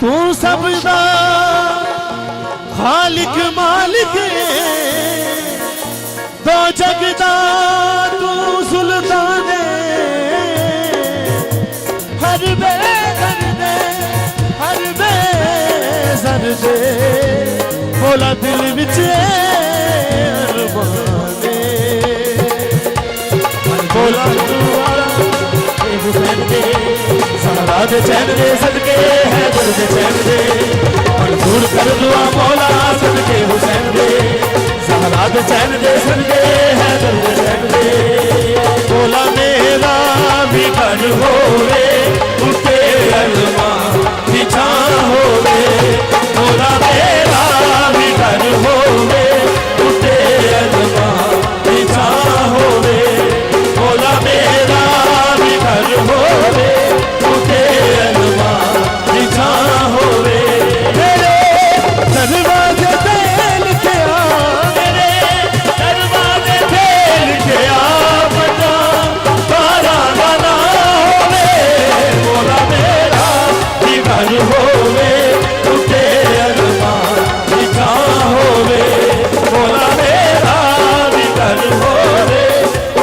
तू सबदा खालिक मालिक दो जगदा तू सुल्तान हर बेदर्दे हर बेज़र्दे बोला दिल विच अरमाने बोला तू वाला हुसैन दे सहरा दे चैन दे सदके है दर्द चैन दे मंजूर कर दुआ मौला सदके हुसैन दे सहरा दे चैन दे सदके है दर्द चैन दे बोला मेरा भी घर होवे उठे अरमा बिछा होवे बोला मेरा भी घर होवे उठे अरमा बिछा होवे बोला मेरा भी घर होवे उठे अरमा बिछा होवे मेरे दरवाजे तेल के आ मेरे दरवाजे तेल के आ बता तारा गाना होवे बोला मेरा भी घर होवे उठे अरमा बिछा होवे बोला मेरा भी घर होवे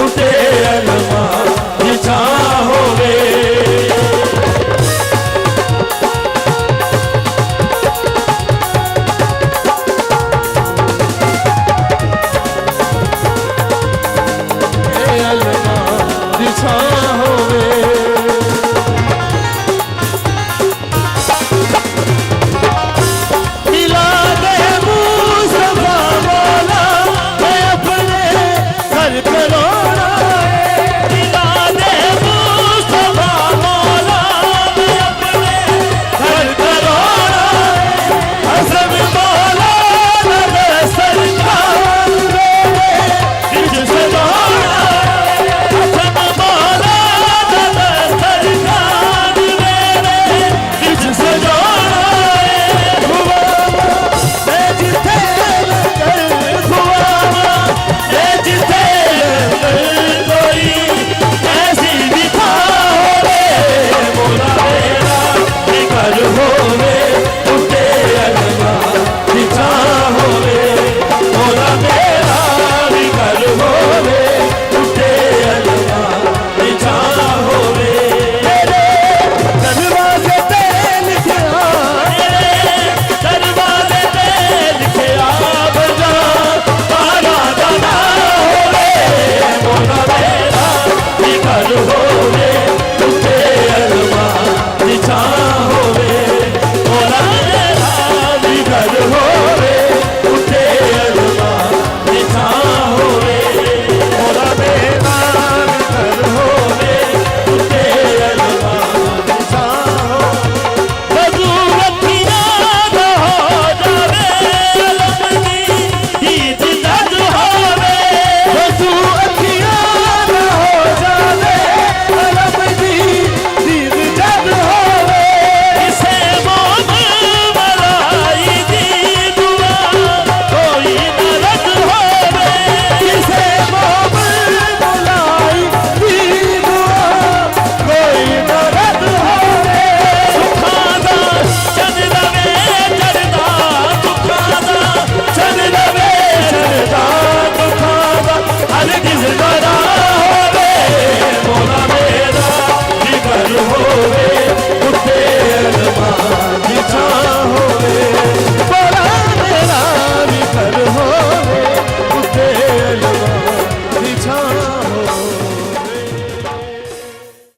उठे अरमा बिछा होवे अरमा बिछा